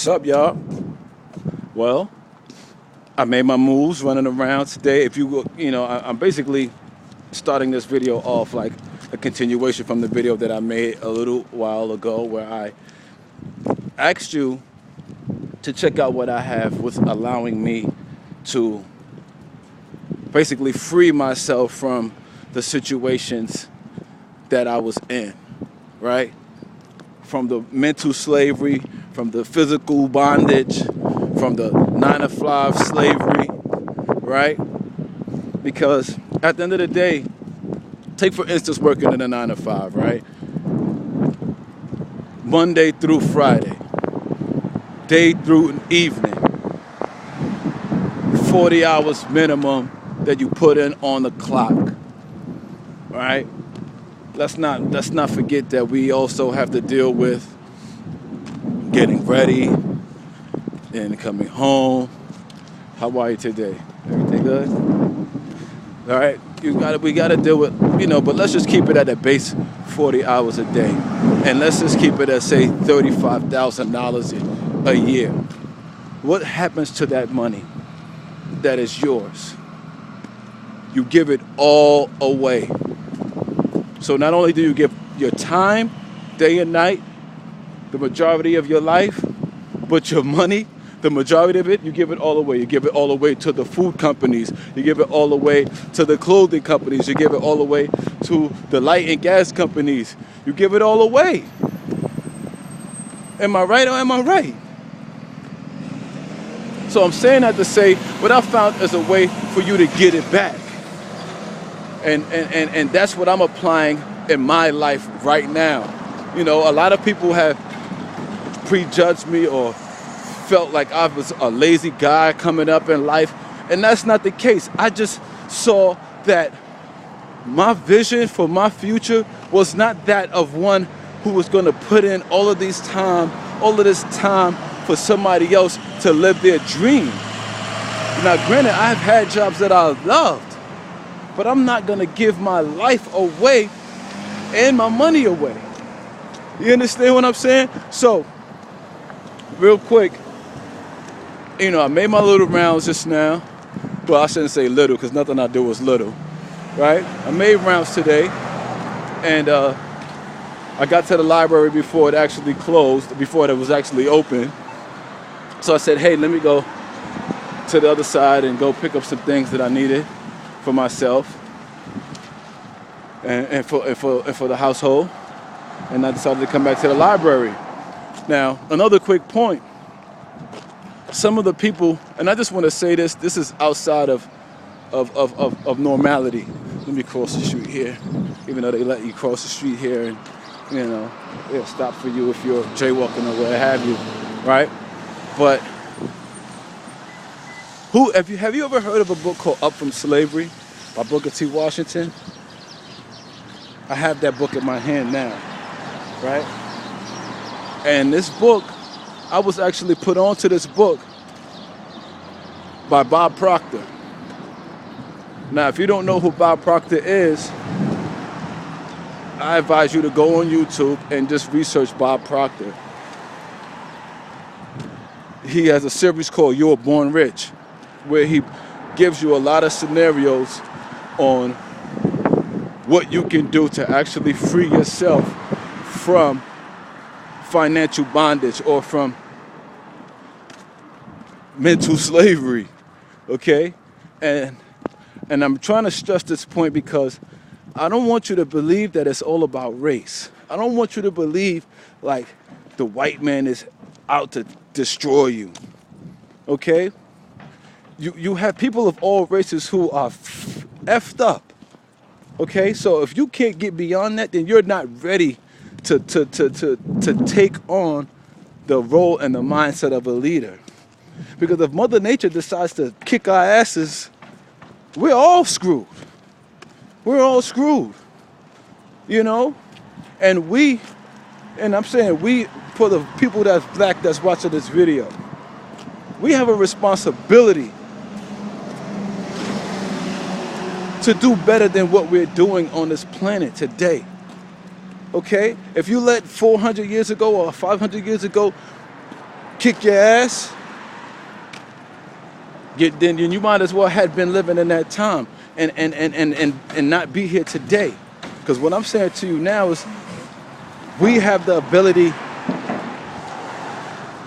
What's up, y'all? Well, I made my moves running around today. If I'm basically starting this video off like a continuation from the video that I made a little while ago where I asked you to check out what I have with allowing me to basically free myself from the situations that I was in, right? From the mental slavery, from the physical bondage, from the 9-to-5 slavery, right? Because at the end of the day, take for instance working in a 9-to-5, right? Monday through Friday, day through evening, 40 hours minimum that you put in on the clock, right? Let's not forget that we also have to deal with getting ready and coming home. How are you today? Everything good? All right, we gotta deal with, but let's just keep it at a base 40 hours a day. And let's just keep it at, say, $35,000 a year. What happens to that money that is yours? You give it all away. So not only do you give your time, day and night, the majority of your life, but your money, the majority of it, you give it all away. You give it all away to the food companies. You give it all away to the clothing companies. You give it all away to the light and gas companies. You give it all away. Am I right or am I right? So I'm saying that to say what I found is a way for you to get it back. And that's what I'm applying in my life right now. A lot of people have prejudged me or felt like I was a lazy guy coming up in life, and that's not the case. I just saw that my vision for my future was not that of one who was going to put in all of this time for somebody else to live their dream. Now, granted, I've had jobs that I loved, but I'm not going to give my life away and my money away. You understand what I'm saying? So, real quick, I made my little rounds just now. Well, I shouldn't say little because nothing I do is little, right? I made rounds today, and I got to the library before it actually closed, before it was actually open. So I said, hey, let me go to the other side and go pick up some things that I needed for myself and for the household. And I decided to come back to the library. Now, another quick point. Some of the people, and I just want to say this is outside of normality. Let me cross the street here, even though they let you cross the street here, and they'll stop for you if you're jaywalking or what have you, right? But have you ever heard of a book called Up From Slavery by Booker T. Washington? I have that book in my hand now, right? And this book, I was actually put onto this book by Bob Proctor. Now, if you don't know who Bob Proctor is, I advise you to go on YouTube and just research Bob Proctor. He has a series called You Were Born Rich, where he gives you a lot of scenarios on what you can do to actually free yourself from financial bondage or from mental slavery, okay? And I'm trying to stress this point because I don't want you to believe that it's all about race. I don't want you to believe like the white man is out to destroy you, okay? You have people of all races who are effed up, okay? So if you can't get beyond that, then you're not ready to take on the role and the mindset of a leader. Because if Mother Nature decides to kick our asses, we're all screwed. We're all screwed, And I'm saying we, for the people that's black that's watching this video, we have a responsibility to do better than what we're doing on this planet today. Okay? If you let 400 years ago or 500 years ago kick your ass, then you might as well have been living in that time and not be here today. Because what I'm saying to you now is we have the ability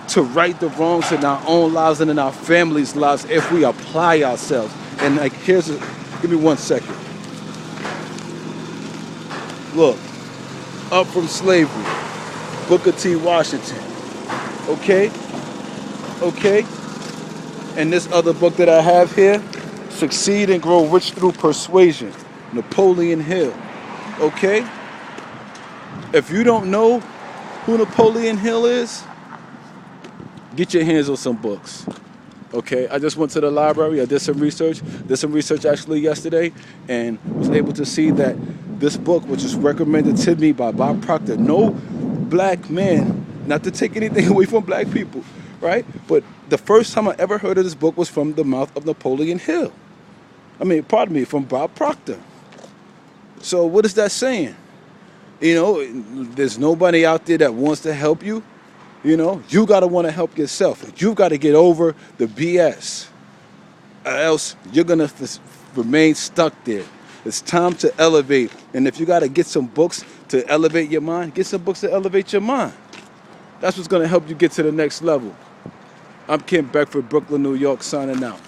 to right the wrongs in our own lives and in our families' lives if we apply ourselves. And like, give me 1 second. Look, Up from Slavery, Booker T. Washington. Okay? And this other book that I have here, Succeed and Grow Rich Through Persuasion, Napoleon Hill. Okay? If you don't know who Napoleon Hill is, get your hands on some books. Okay? I just went to the library. I did some research actually yesterday, and was able to see that this book, which was recommended to me by Bob Proctor, no black man, not to take anything away from black people, right? But the first time I ever heard of this book was from the mouth of Napoleon Hill. From Bob Proctor. So what is that saying? You know, there's nobody out there that wants to help you. You know, you got to want to help yourself. You've got to get over the BS. Or else you're going to remain stuck there. It's time to elevate. And if you got to get some books to elevate your mind, get some books to elevate your mind. That's what's going to help you get to the next level. I'm Ken Beckford, Brooklyn, New York, signing out.